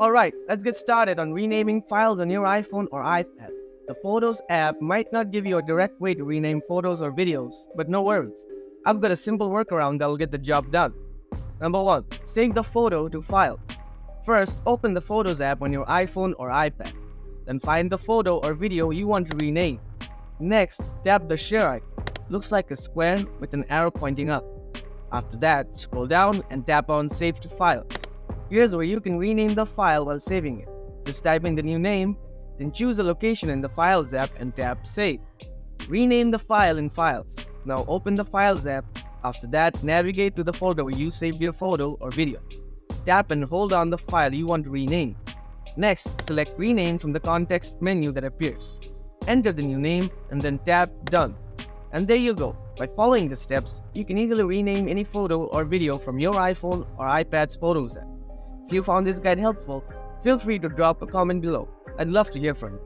Alright, let's get started on renaming files on your iPhone or iPad. The Photos app might not give you a direct way to rename photos or videos, but no worries. I've got a simple workaround that will get the job done. Number 1. Save the photo to Files. First, open the Photos app on your iPhone or iPad. Then find the photo or video you want to rename. Next, tap the share icon. Looks like a square with an arrow pointing up. After that, scroll down and tap on Save to Files. Here's where you can rename the file while saving it. Just type in the new name, then choose a location in the Files app and tap Save. Rename the file in Files. Now open the Files app. After that, navigate to the folder where you saved your photo or video. Tap and hold on the file you want to rename. Next, select Rename from the context menu that appears. Enter the new name and then tap Done. And there you go. By following the steps, you can easily rename any photo or video from your iPhone or iPad's Photos app. If you found this guide helpful, feel free to drop a comment below. I'd love to hear from you.